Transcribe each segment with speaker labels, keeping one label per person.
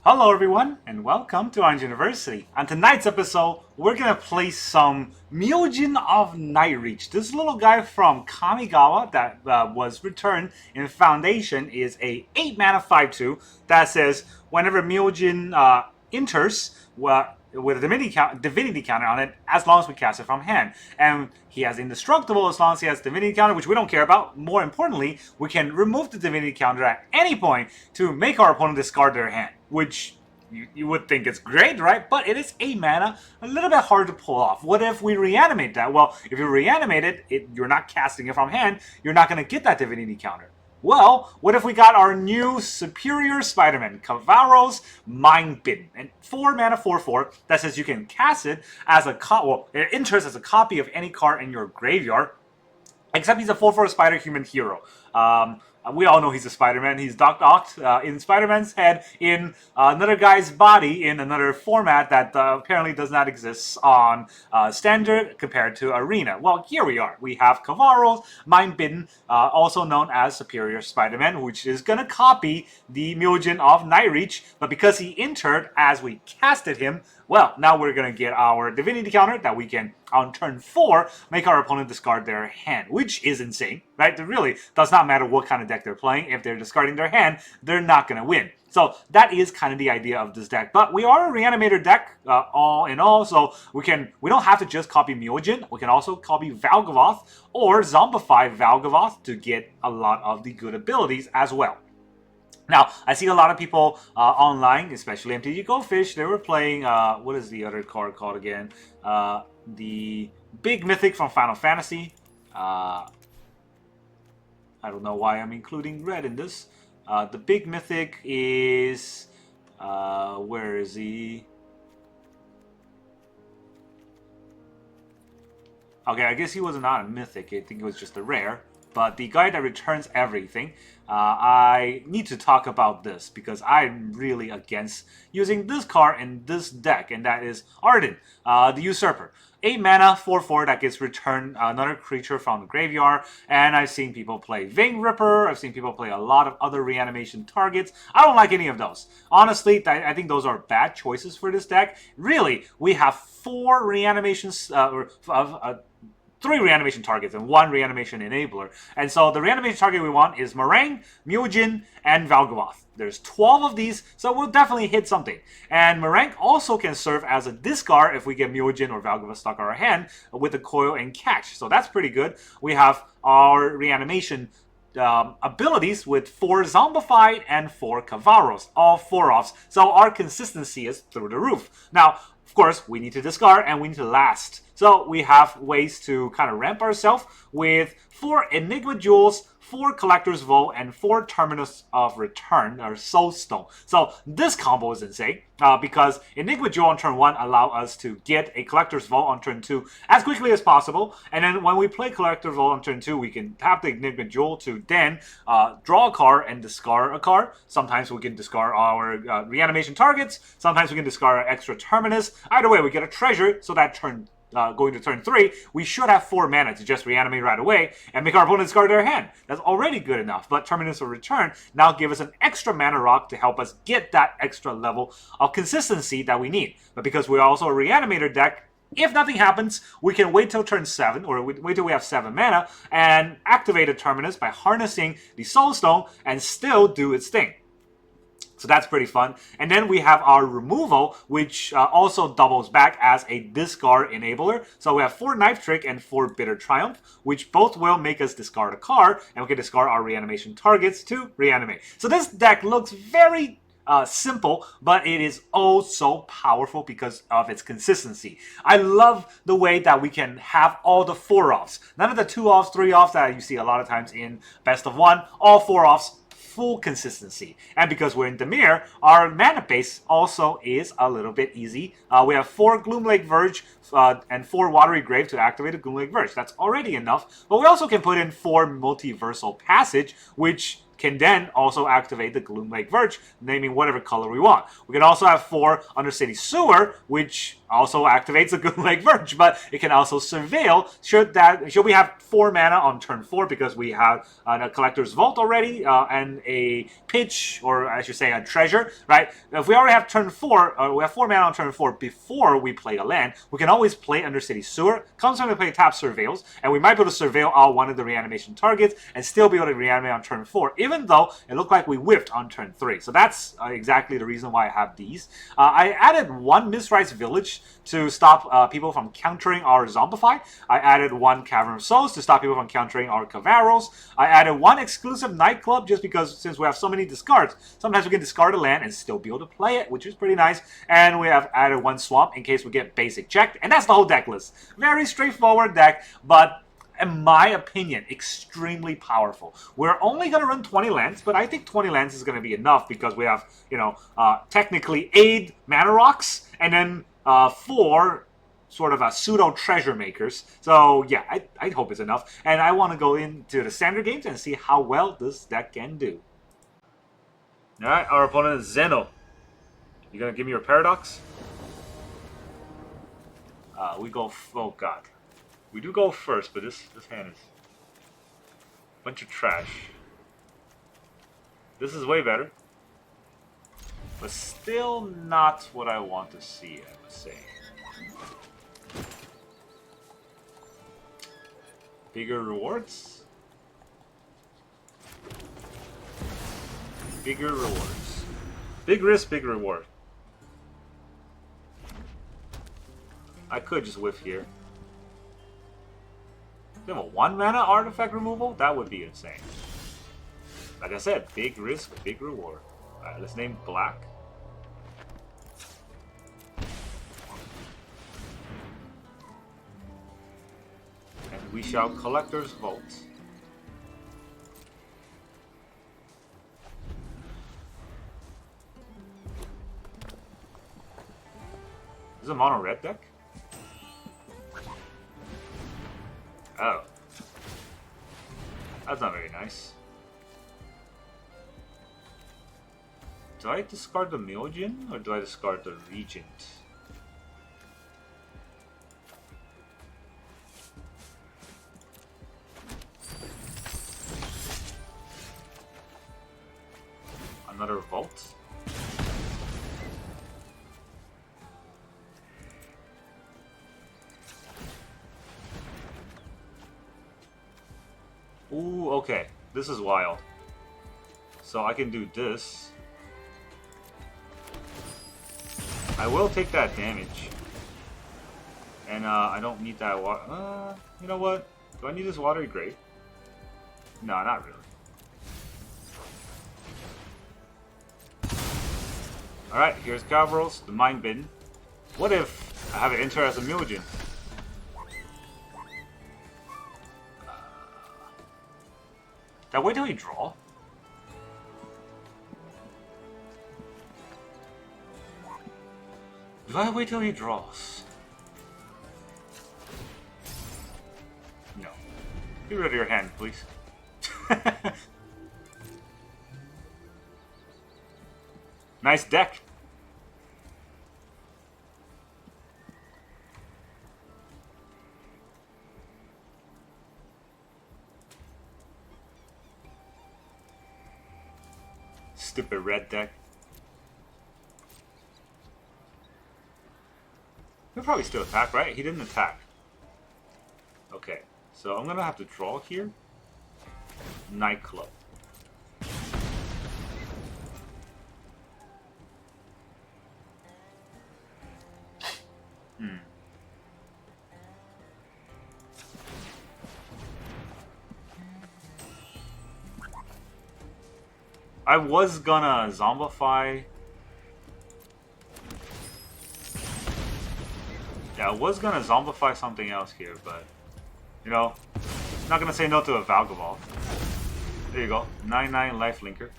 Speaker 1: Hello everyone, and welcome to Orange University. On tonight's episode, we're gonna play some Myojin of Nightreach. This little guy from Kamigawa that was returned in Foundation is a 8 mana 5/2 that says whenever Myojin enters, with a divinity counter on it, as long as we cast it from hand. And he has indestructible as long as he has divinity counter, which we don't care about. More importantly, we can remove the divinity counter at any point to make our opponent discard their hand, which you would think is great, right? But it is 8 mana, a little bit hard to pull off. What if we reanimate that? Well, if you reanimate it, you're not casting it from hand, you're not going to get that divinity counter. Well, what if we got our new superior Spider-Man, Cavaero's Mind-Bitten, and 4 mana 4/4 that says you can cast it as a it enters as a copy of any card in your graveyard, except he's a 4/4 Spider-Human hero. We all know he's a Spider-Man. He's Doc Ock in Spider-Man's head in another guy's body in another format that apparently does not exist on Standard compared to Arena. Well, here we are. We have Cavaero's Mind-Bitten, also known as Superior Spider-Man, which is going to copy the Myojin of Nightreach, but because he entered as we casted him, well, now we're going to get our divinity counter that we can, on turn 4, make our opponent discard their hand, which is insane, right? It really does not matter what kind of deck they're playing. If they're discarding their hand, they're not going to win. So that is kind of the idea of this deck. But we are a Reanimator deck, all in all, so we don't have to just copy Myojin. We can also copy Valgavoth or Zombify Valgavoth to get a lot of the good abilities as well. Now, I see a lot of people online, especially MTGA Goldfish, they were playing, what is the other card called again? The Big Mythic from Final Fantasy. I don't know why I'm including red in this. The Big Mythic is, where is he? Okay, I guess he was not a Mythic, I think it was just a rare. But the guy that returns everything, I need to talk about this because I'm really against using this card in this deck, and that is Arden, the Usurper. 8 mana, 4/4 that gets returned another creature from the graveyard, and I've seen people play Vein Ripper, I've seen people play a lot of other reanimation targets. I don't like any of those. Honestly, I think those are bad choices for this deck. Really, we have 4 reanimations, 3 reanimation targets and 1 reanimation enabler. And so the reanimation target we want is Marang, Myojin, and Valgavoth. There's 12 of these, so we'll definitely hit something. And Marang also can serve as a discard if we get Myojin or Valgavoth stuck in our hand with the Coil and Catch. So that's pretty good. We have our reanimation abilities with 4 Zombified and 4 Cavaeros, all 4-offs. So our consistency is through the roof. Now, of course, we need to discard and we need to last. So we have ways to kind of ramp ourselves with 4 Enigma Jewels, 4 Collector's Vault, and 4 Terminus of Return, or Soul Stone. So this combo is insane because Enigma Jewel on turn 1 allow us to get a Collector's Vault on turn 2 as quickly as possible. And then when we play Collector's Vault on turn 2, we can tap the Enigma Jewel to then draw a card and discard a card. Sometimes we can discard our reanimation targets. Sometimes we can discard our extra Terminus. Either way, we get a treasure, so that going to turn 3, we should have 4 mana to just reanimate right away and make our opponent discard their hand. That's already good enough, but Terminus of Return now give us an extra mana rock to help us get that extra level of consistency that we need. But because we're also a Reanimator deck, if nothing happens, we can wait till turn 7, or wait till we have 7 mana, and activate a Terminus by harnessing the Soul Stone and still do its thing. So that's pretty fun. And then we have our removal, which also doubles back as a discard enabler. So we have 4 Knife Trick and 4 Bitter Triumph, which both will make us discard a card, and we can discard our reanimation targets to reanimate. So this deck looks very simple, but it is oh so powerful because of its consistency. I love the way that we can have all the 4-offs. None of the 2-offs, 3-offs that you see a lot of times in Best of 1, all 4-offs. Full consistency. And because we're in Dimir, our mana base also is a little bit easy. We have 4 Gloomlake Verge and 4 Watery Grave to activate a Gloomlake Verge. That's already enough. But we also can put in 4 Multiversal Passage, which can then also activate the Gloomlake Verge, naming whatever color we want. We can also have 4 Undercity Sewer, which also activates a Gloomlake Verge, but it can also surveil should we have 4 mana on turn 4 because we have a Collector's Vault already and a pitch, or I should say a treasure, right? If we already have turn 4, we have 4 mana on turn 4 before we play a land, we can always play Undercity Sewer. Comes when we play tap Surveils, and we might be able to surveil all one of the reanimation targets and still be able to reanimate on turn 4, even though it looked like we whiffed on turn 3. So that's exactly the reason why I have these. I added 1 Mistrise Village to stop people from countering our Zombify. I added 1 Cavern of Souls to stop people from countering our Cavaeros. I added 1 Exclusive Nightclub just because since we have so many discards, sometimes we can discard a land and still be able to play it, which is pretty nice. And we have added 1 Swamp in case we get basic checked. And that's the whole deck list. Very straightforward deck, but in my opinion, extremely powerful. We're only going to run 20 lands, but I think 20 lands is going to be enough because we have, technically 8 mana rocks and then 4 sort of pseudo treasure makers. So yeah, I hope it's enough. And I want to go into the standard games and see how well this deck can do. Alright, our opponent is Zeno. You going to give me your Paradox? We go, oh god. We do go first, but this hand is a bunch of trash. This is way better. But still not what I want to see, I would say. Bigger rewards? Bigger rewards. Big risk, big reward. I could just whiff here. They have a 1 mana artifact removal? That would be insane. Like I said, big risk, big reward. Alright, let's name black. And we shall Collector's Vault. Is it a mono red deck? Oh. That's not very nice. Do I discard the Myojin or do I discard the Regent? Another Vault? Ooh, okay. This is wild. So I can do this. I will take that damage. And I don't need that water. You know what? Do I need this watery grave? No, not really. Alright, here's Gavros, the Mind-Bitten. What if I have it enter as a Myojin? Did I wait till he draw? Do I wait till he draws? No. Get rid of your hand, please. Nice deck. Stupid red deck. He'll probably still attack, right? He didn't attack. Okay, so I'm gonna have to draw here. Nightclub. I was gonna zombify. Yeah, I was gonna zombify something else here, but you know, not gonna say no to a Valgaball. There you go, 9/9 life linker.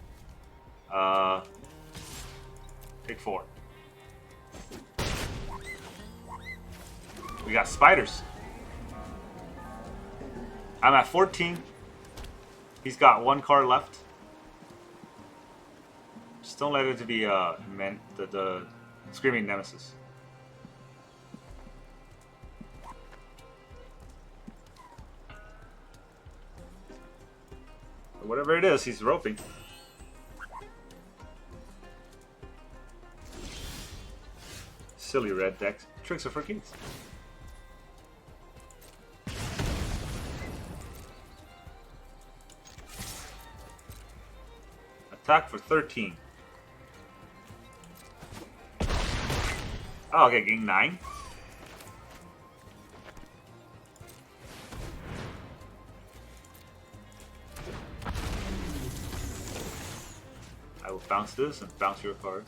Speaker 1: Take 4. We got spiders. I'm at 14. He's got 1 card left. Just don't let it to be the Screaming Nemesis. Whatever it is, he's roping. Silly red deck. Tricks are for kids. Attack for 13. Oh, okay, gain 9. I will bounce this and bounce your card.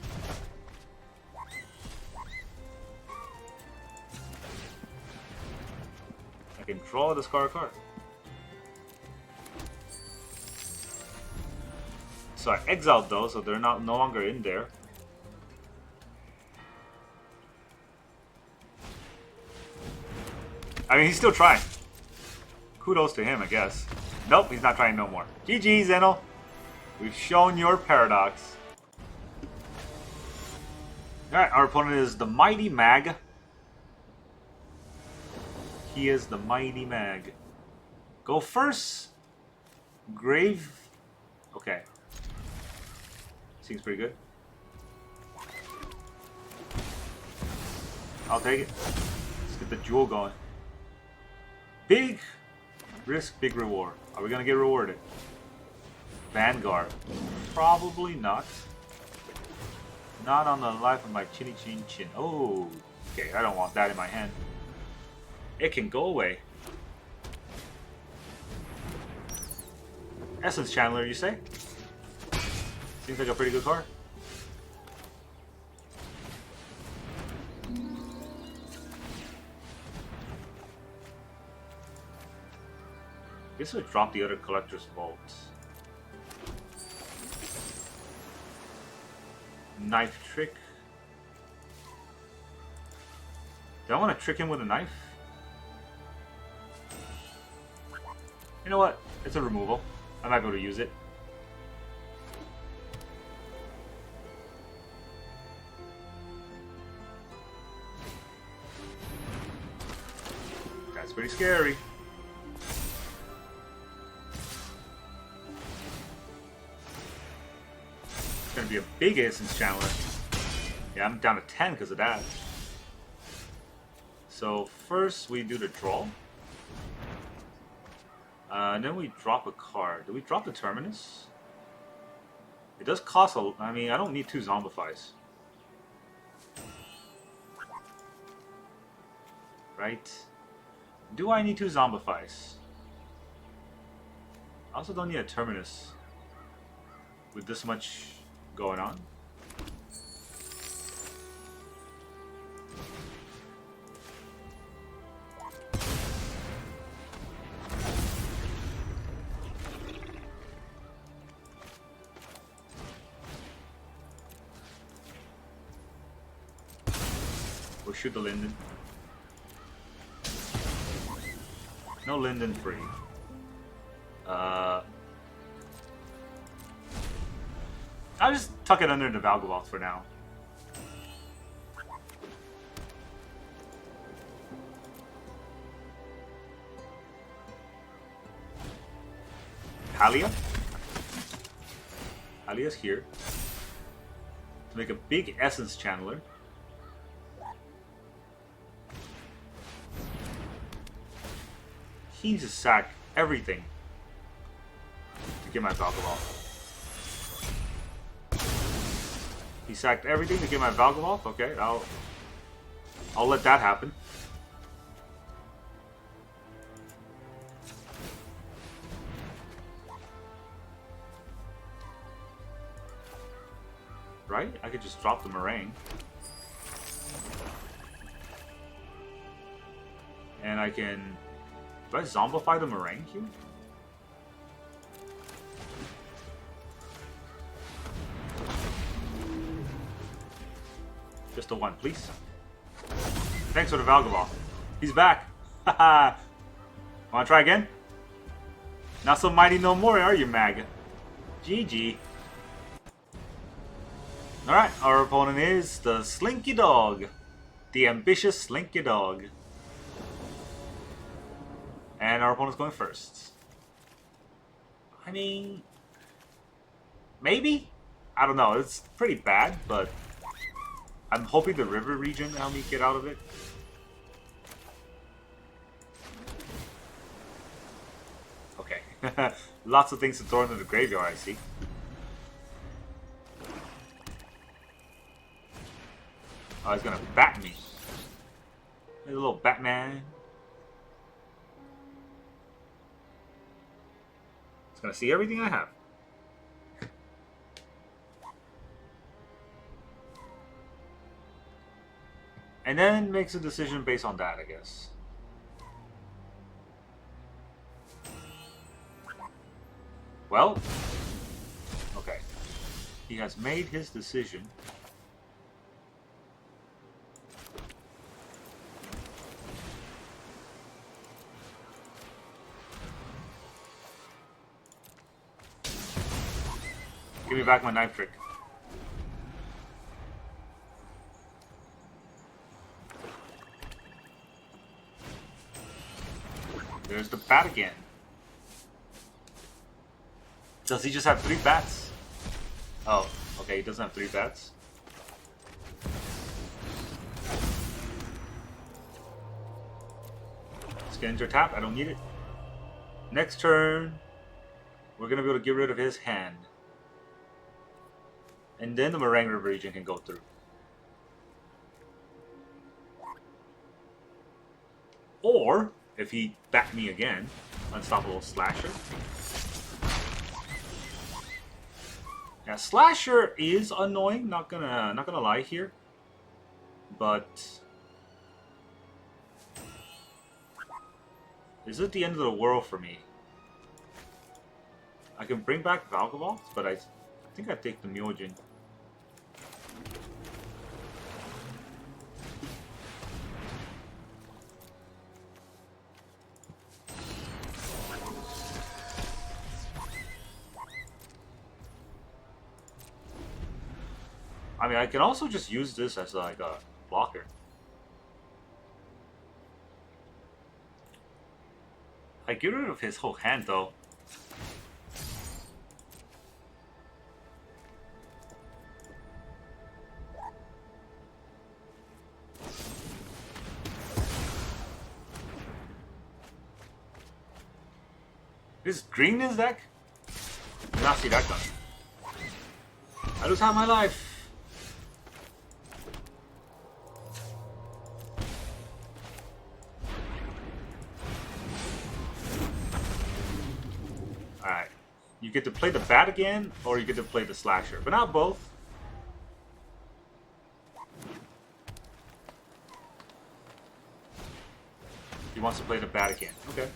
Speaker 1: I can draw, discard a card. So I exiled those, so they're no longer in there. I mean, he's still trying. Kudos to him, I guess. Nope, he's not trying no more. GG, Zeno. We've shown your paradox. Alright, our opponent is the Mighty Mag. He is the Mighty Mag. Go first. Grave. Okay. Seems pretty good. I'll take it. Let's get the jewel going. Big risk, big reward. Are we gonna get rewarded? Vanguard. Probably not. Not on the life of my chinny chin chin. Oh, okay, I don't want that in my hand. It can go away. Essence Chandler, you say? Seems like a pretty good card. Guess we'll drop the other Collector's Vault. Knife trick. Do I want to trick him with a knife? You know what? It's a removal. I'm not going to use it. That's pretty scary. It's going to be a big Essence Chandler. Yeah, I'm down to 10 because of that. So first we do the draw. And then we drop a card. Do we drop the Terminus? It does cost a... I mean, I don't need 2 Zombifies. Right? Do I need 2 Zombifies? I also don't need a Terminus. With this much going on. We'll shoot the Linden. No Linden free. I'll just tuck it under the Valgavoth for now. Halia. Halia's here. To make a big Essence Chandler. He needs to sack everything to get my Valgavoth. He sacked everything to get my Valgavoth? Okay, I'll let that happen. Right? I could just drop the Marang. And I can... Do I zombify the Marang here? Just a 1, please. Thanks for the Valgavoth. He's back. Haha. Wanna try again? Not so mighty no more, are you, Mag? GG. Alright, our opponent is the Slinky Dog. The ambitious Slinky Dog. And our opponent's going first. I mean, maybe? I don't know. It's pretty bad, but I'm hoping the river region help me get out of it. Okay. Lots of things to throw into the graveyard, I see. Oh, he's gonna bat me. There's a little Batman. He's gonna see everything I have. And then makes a decision based on that, I guess. Well, okay. He has made his decision. Give me back my knife trick. There's the bat again. Does he just have 3 bats? Oh, okay, he doesn't have 3 bats. Let's get into tap. I don't need it. Next turn, we're gonna be able to get rid of his hand. And then the Marang River region can go through. Or, if he bat me again, Unstoppable Slasher. Yeah, Slasher is annoying, not gonna lie here. But is it the end of the world for me? I can bring back Valgavoth, but I think I take the Myojin. I mean, I can also just use this as like a blocker. I get rid of his whole hand though. Is green his deck? Did not see that coming. I lose half my life. Alright. You get to play the bat again, or you get to play the slasher, but not both. He wants to play the bat again. Okay.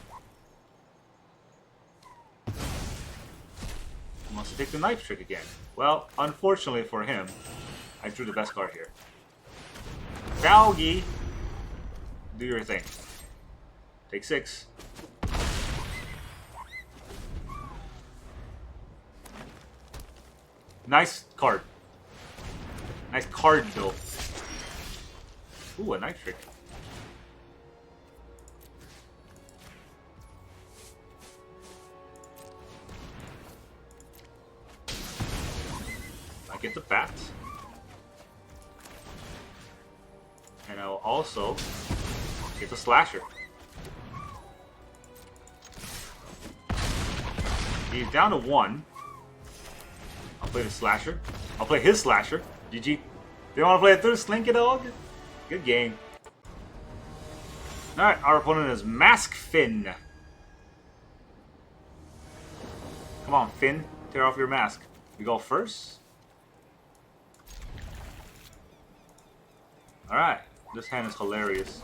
Speaker 1: He wants to take the knife trick again. Well, unfortunately for him, I drew the best card here. Valgi, do your thing. Take 6. Nice card. Nice card, though. Ooh, a knife trick. I get the bat. And I'll also get the slasher. He's down to 1. I'll play the slasher. I'll play his slasher. GG. They want to play a third Slinky Dog? Good game. Alright, our opponent is Mask Finn. Come on, Finn. Tear off your mask. We go first. Alright. This hand is hilarious.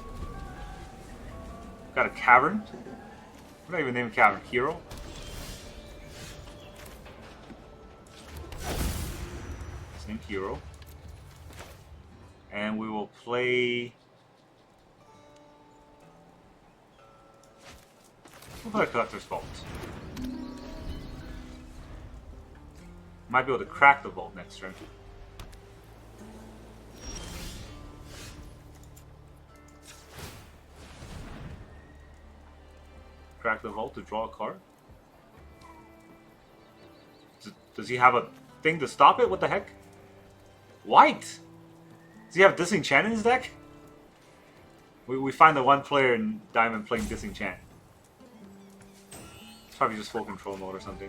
Speaker 1: Got a Cavern. I'm not even named Cavern. Hero. It's named Hero. And we will play... We'll play Collector's Vault. Might be able to crack the vault next turn. Crack the vault to draw a card. Does he have a thing to stop it? What the heck? White! Does he have Disenchant in his deck? We find the one player in Diamond playing Disenchant. It's probably just full control mode or something.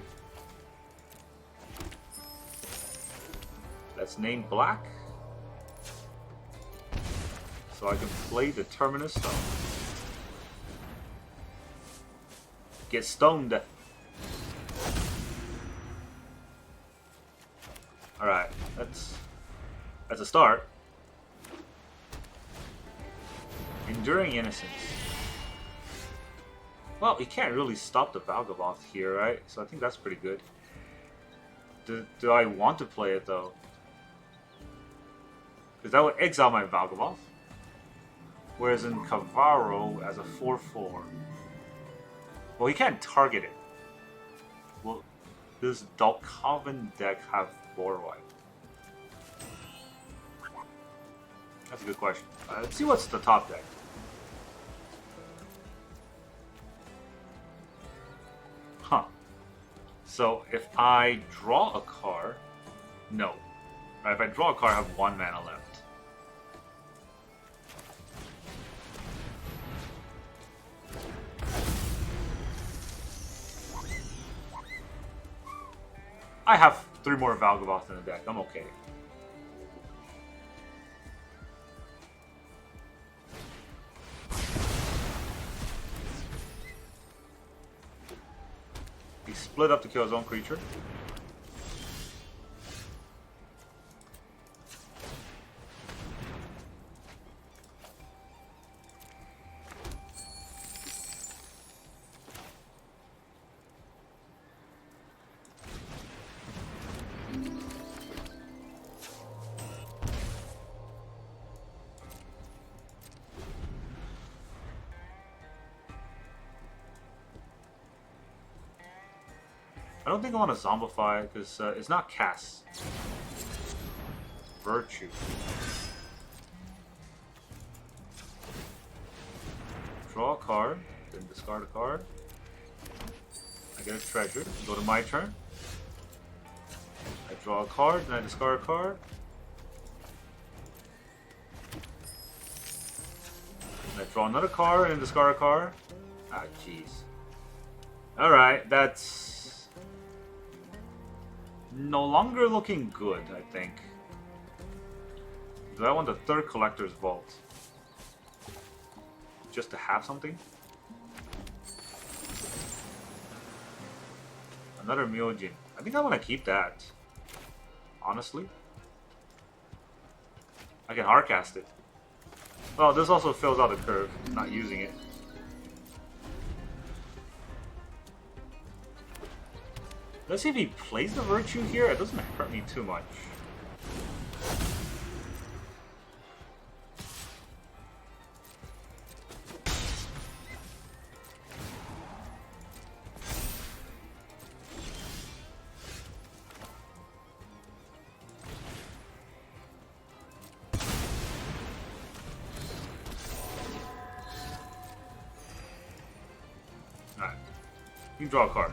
Speaker 1: Let's name black. So I can play the Terminus Stone. Get stoned. Alright, that's a start. Enduring Innocence. Well, you can't really stop the Valgaboth here, right? So I think that's pretty good. Do I want to play it, though? Because that would exile my Valgaboth. Whereas in Kavaero, as a 4/4... Well, he can't target it. Well, does Dalkoven deck have Board Wipe? That's a good question. Let's see what's the top deck. Huh. So if I draw a card, no. Right, if I draw a card, I have 1 mana left. I have 3 more Valgaboth in the deck. I'm okay. He split up to kill his own creature. I don't think I want to zombify because it's not cast. Virtue. Draw a card, then discard a card. I get a treasure. Go to my turn. I draw a card, then I discard a card. And I draw another card and discard a card. Ah, jeez. Alright, that's no longer looking good, I think. Do I want the 3rd Collector's Vault? Just to have something? Another Myojin. I think I want to keep that. Honestly. I can hardcast it. Well, this also fills out the curve, not using it. Let's see if he plays the Virtue here. It doesn't hurt me too much. Alright. You can draw a card.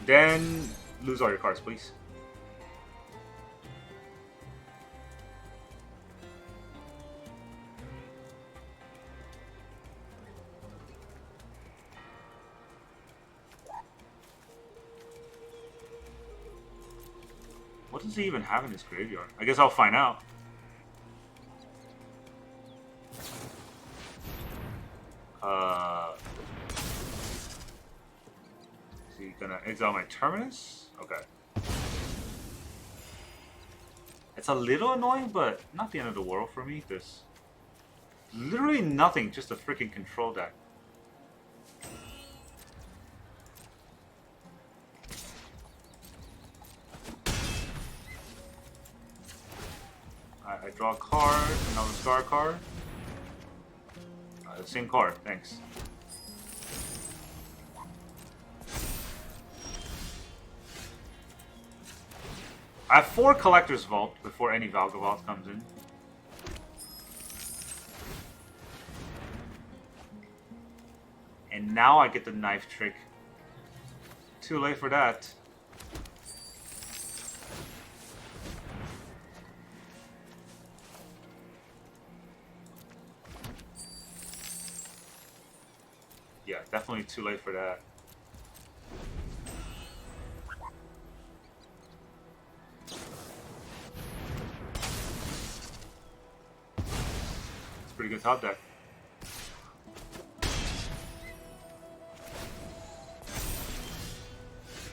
Speaker 1: Then lose all your cards, please. What does he even have in his graveyard? I guess I'll find out. Is he gonna exile my Terminus? Okay. It's a little annoying, but not the end of the world for me. There's literally nothing, just a freaking control deck. I draw a card, and I'll discard a card. The same card, thanks. I have 4 Collector's Vault before any Valgaboth comes in. And now I get the knife trick Too late for that. Yeah, definitely too late for that. It's pretty good top deck.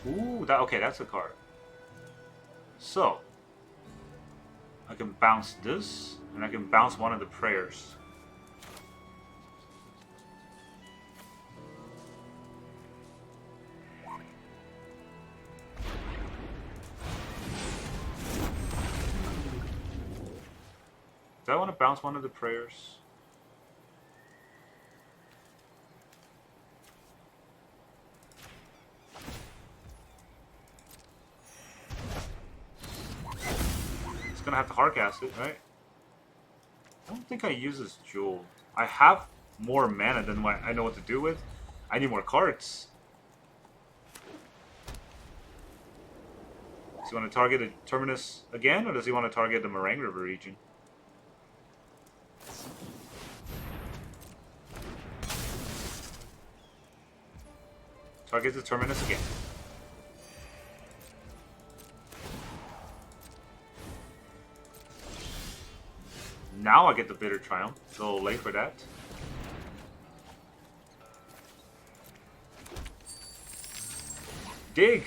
Speaker 1: Ooh, okay, that's a card. So, I can bounce this, and I can bounce one of the prayers. Do I want to bounce one of the prayers? It's gonna have to hardcast it, right? I don't think I use this jewel. I have more mana than what I know what to do with. I need more cards. Does he want to target the Terminus again, or does he want to target the Marang River region? Target the Terminus again. Now I get the Bitter Triumph. It's a little late for that. Dig!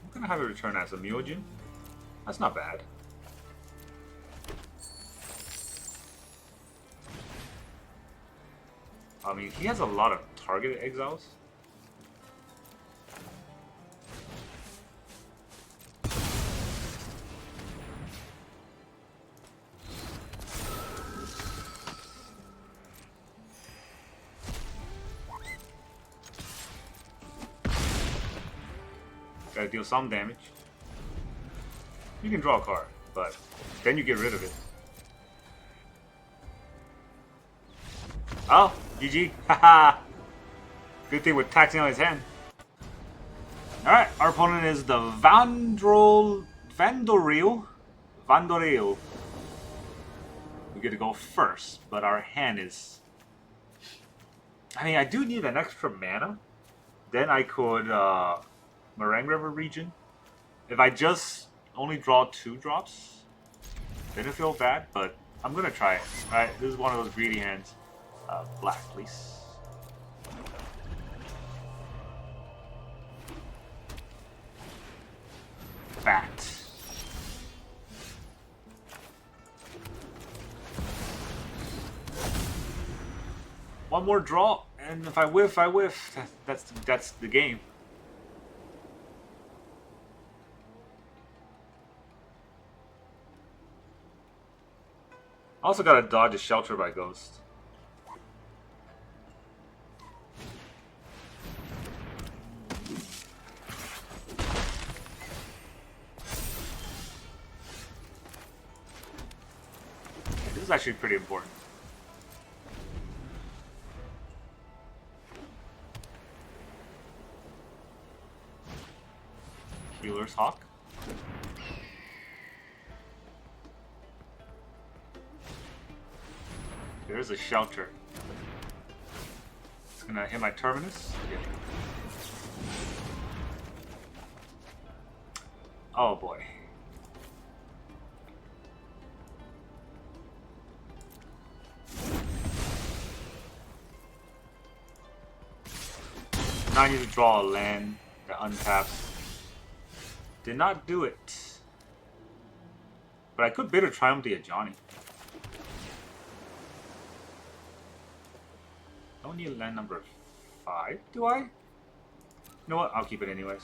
Speaker 1: I'm gonna have it return as a Myojin. That's not bad. I mean, he has a lot of targeted exiles. Gotta deal some damage. You can draw a card, but then you get rid of it. Oh, GG. Haha. Good thing we're taxing on his hand. Alright, our opponent is the Vandoril. We get to go first, but our hand is... I mean, I do need an extra mana. Then I could Marang River region. If I just only draw 2 drops, then it feel bad, but I'm gonna try it. Alright, this is one of those greedy hands. Black, please. Bat. One more draw, and if I whiff, I whiff. That's the game. Also gotta dodge a Shelter by Ghost. This is actually pretty important. Healer's Hawk. There's a Shelter. It's gonna hit my Terminus. Yeah. Oh boy. Now I need to draw a land that untaps. Did not do it. But I could Bitter Triumph the Ajani. I don't need land number 5, do I? You know what? I'll keep it anyways.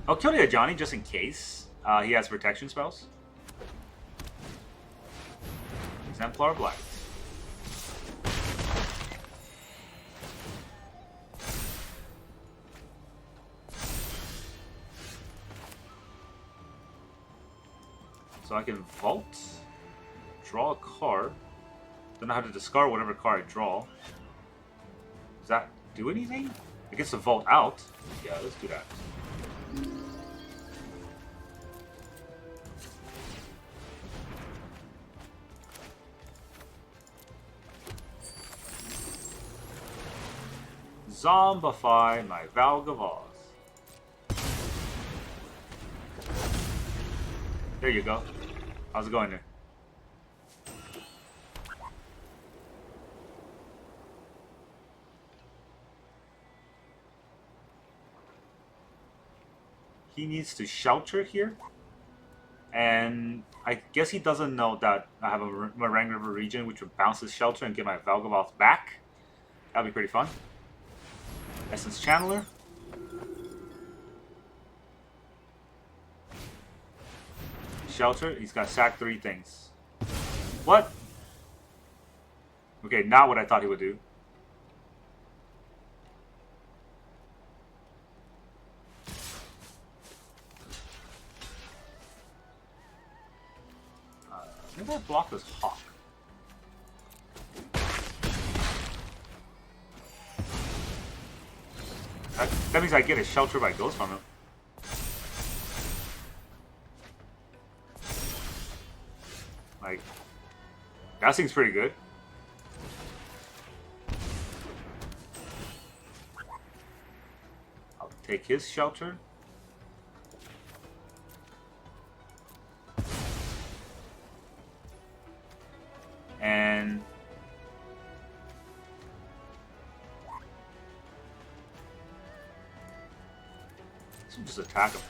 Speaker 1: I'll kill the Ajani just in case he has protection spells. Exemplar Blight. So I can vault, draw a card, then I have to discard whatever card I draw. Does that do anything? It gets the vault out. Yeah, let's do that. Zombify my Valgavoth. There you go. How's it going there? He needs to shelter here. And I guess he doesn't know that I have a Marang River Regent, which would bounce his shelter and get my Valgavoth back. That'll be pretty fun. Essence Channeler. Shelter. He's got to sack 3 things. What? Okay, not what I thought he would do. Maybe I block this Hawk. That means I get a shelter by Ghost from him. Like, that seems pretty good. I'll take his shelter. And so just attack him.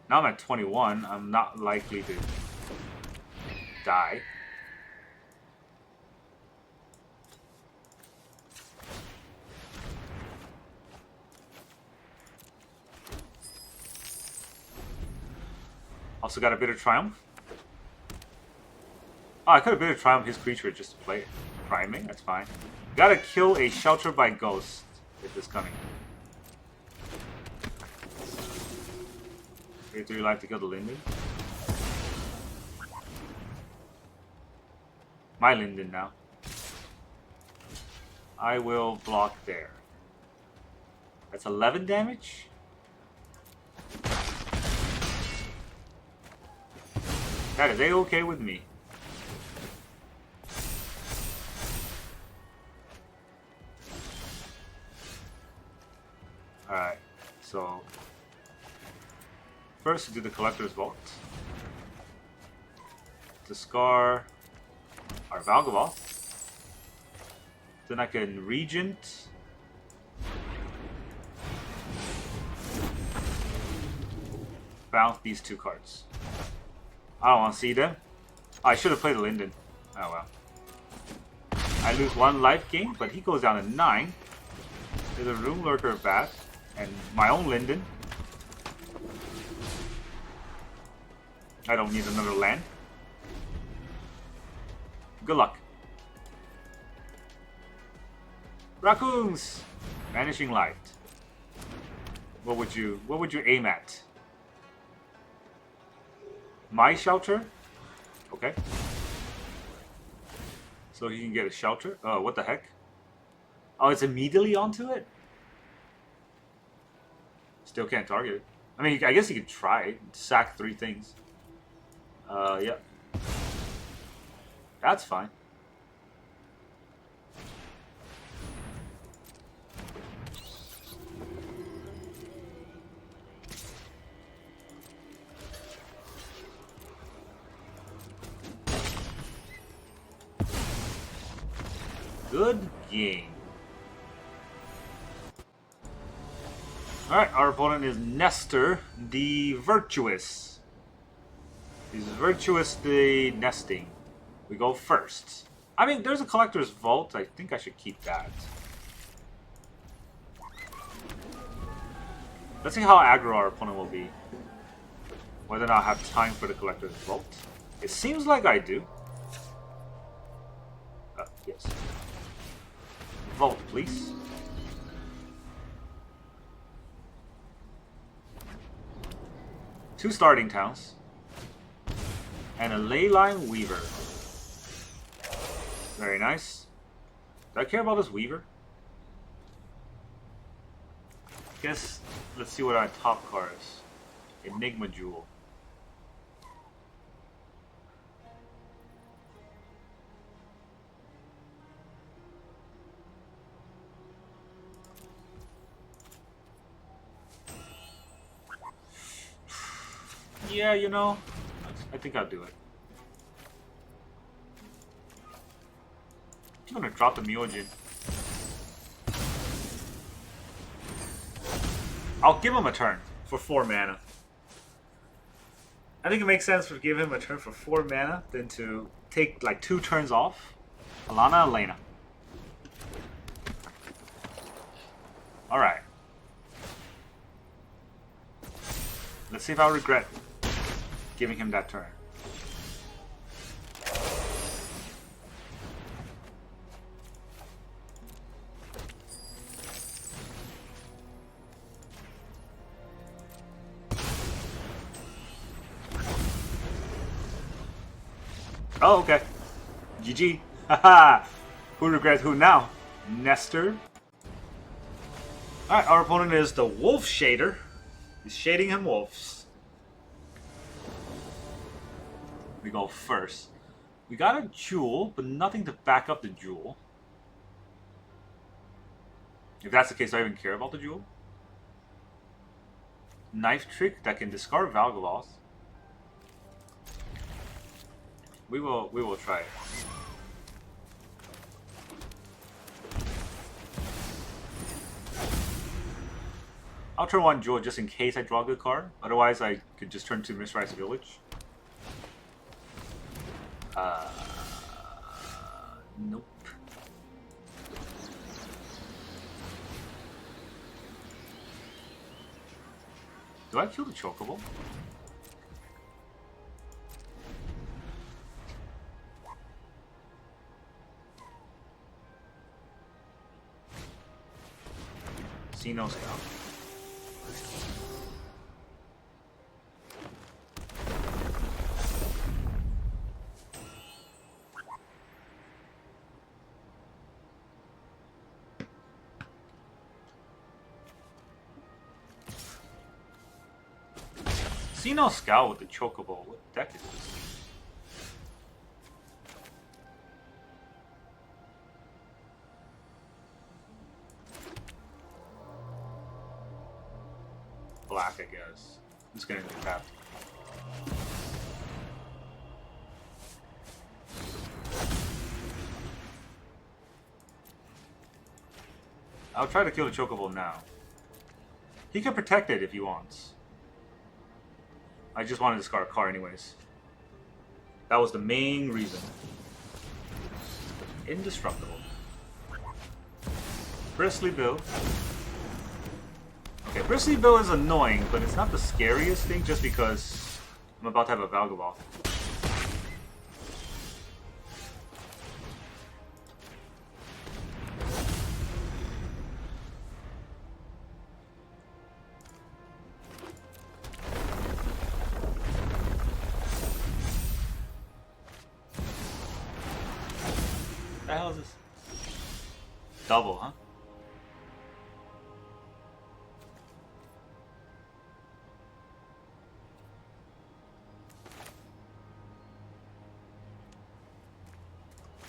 Speaker 1: Now I'm at 21. I'm not likely to die. Also got a bit of Triumph. Oh, I could have bit of Triumph his creature just to play it. Priming, that's fine. Gotta kill a Shelter by Ghost if it's coming. Okay, do you like to kill the Linden? My Linden now. I will block there. That's 11 damage. That is A-okay with me. Alright, so first do the Collector's Vault. Discard our Valgavoth. Then I can Regent. Bounce these 2 cards. I don't want to see them. Oh, I should have played a Linden. Oh well. I lose 1 life gain, but he goes down to 9. There's a Room Lurker Bat, and my own Linden. I don't need another land. Good luck. Raccoons! Vanishing Light. What would you aim at? My shelter? Okay. So he can get a shelter? Oh, what the heck? Oh, it's immediately onto it? Still can't target it. I mean, I guess he could try. Sack 3 things. Yeah. That's fine. Good game. Alright, our opponent is Nestor the Virtuous. He's virtuously nesting. We go first. I mean, there's a Collector's Vault. I think I should keep that. Let's see how aggro our opponent will be. Whether or not I have time for the Collector's Vault. It seems like I do. Yes. Vault, please. 2 starting towns. And a Leyline Weaver. Very nice. Do I care about this Weaver? Guess let's see what our top card is. Enigma Jewel. Yeah, you know, I think I'll do it. I'm gonna drop the Myojin. I'll give him a turn for 4 mana. I think it makes sense to give him a turn for 4 mana than to take like 2 turns off. Alana Elena. Alright. Let's see if I'll regret giving him that turn. Oh, okay. GG. Haha. Who regrets who now? Nestor. Alright, our opponent is the Wolf Shader. He's shading him wolves. We go first. We got a jewel, but nothing to back up the jewel. If that's the case, do I even care about the jewel? Knife Trick that can discard Valgaloth. We will try it. I'll turn 1 jewel just in case I draw a good card. Otherwise, I could just turn to Mistrise Village. Nope. Do I kill the Chocobo? See no scout. See no scout with the Chocobo. What deck is this? Black, I guess. It's gonna be tapped. I'll try to kill the Chocobo now. He can protect it if he wants. I just wanted to discard a card anyways. That was the main reason. Indestructible. Bristly Bill. Okay, Bristly Bill is annoying, but it's not the scariest thing just because I'm about to have a Valgaloth. What the hell is this? Double, huh?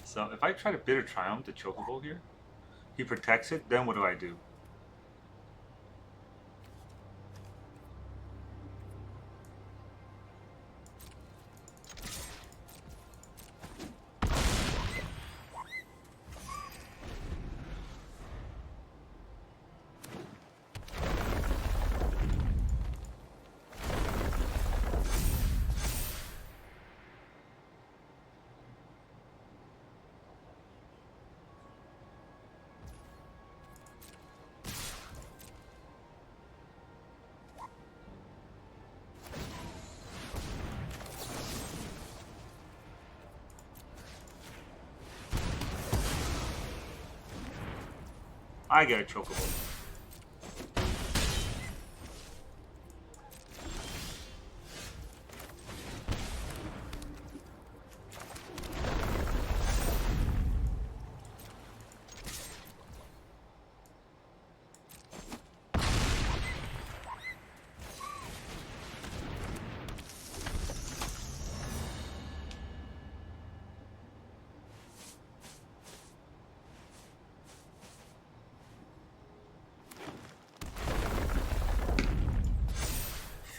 Speaker 1: So if I try to Bitter Triumph the Chocobo here, he protects it, then what do I do? I get a Chocobo.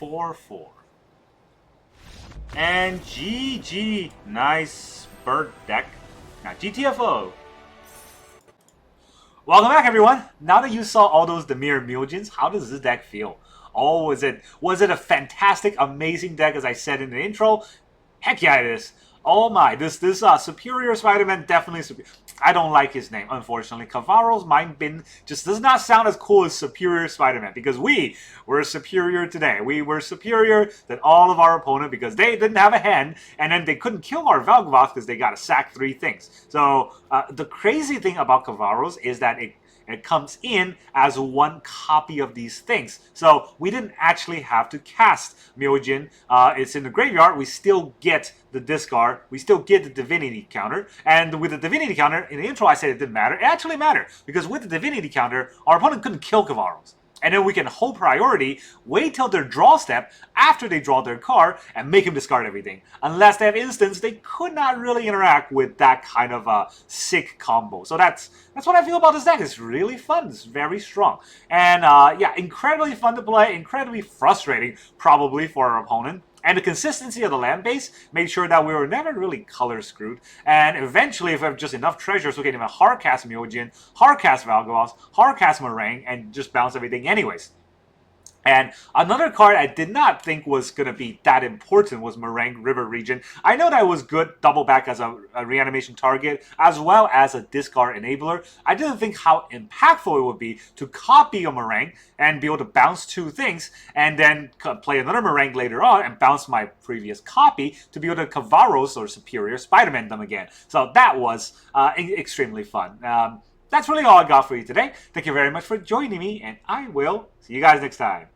Speaker 1: 4/4. And GG. Nice bird deck. Now GTFO. Welcome back, everyone. Now that you saw all those Dimir Myojins, how does this deck feel? Oh, was it a fantastic, amazing deck, as I said in the intro? Heck yeah, it is. Oh my, this Superior Spider-Man definitely superior. I don't like his name, unfortunately. Kavaero's Mind-Bitten just does not sound as cool as Superior Spider-Man, because we were superior today. We were superior than all of our opponent because they didn't have a hand, and then they couldn't kill our Vel'Gavoth because they got to sack 3 things. So the crazy thing about Kavaero's is that it comes in as one copy of these things. So we didn't actually have to cast Myojin. It's in the graveyard. We still get the discard. We still get the divinity counter. And with the divinity counter, in the intro I said it didn't matter. It actually mattered. Because with the divinity counter, our opponent couldn't kill Kavaero's. And then we can hold priority, wait till their draw step after they draw their card, and make him discard everything. Unless they have instants, they could not really interact with that kind of sick combo. So that's what I feel about this deck. It's really fun. It's very strong. And yeah, incredibly fun to play, incredibly frustrating probably for our opponent. And the consistency of the land base made sure that we were never really color screwed. And eventually, if we have just enough treasures, we can even hardcast Myojin, hardcast Vel'Gavoth, hardcast Marang, and just bounce everything anyways. And another card I did not think was going to be that important was Marang River Regent. I know that was good double back as a reanimation target, as well as a discard enabler. I didn't think how impactful it would be to copy a Marang and be able to bounce 2 things, and then play another Marang later on and bounce my previous copy to be able to Kavaero's or Superior Spider-Man them again. So that was extremely fun. That's really all I got for you today. Thank you very much for joining me, and I will see you guys next time.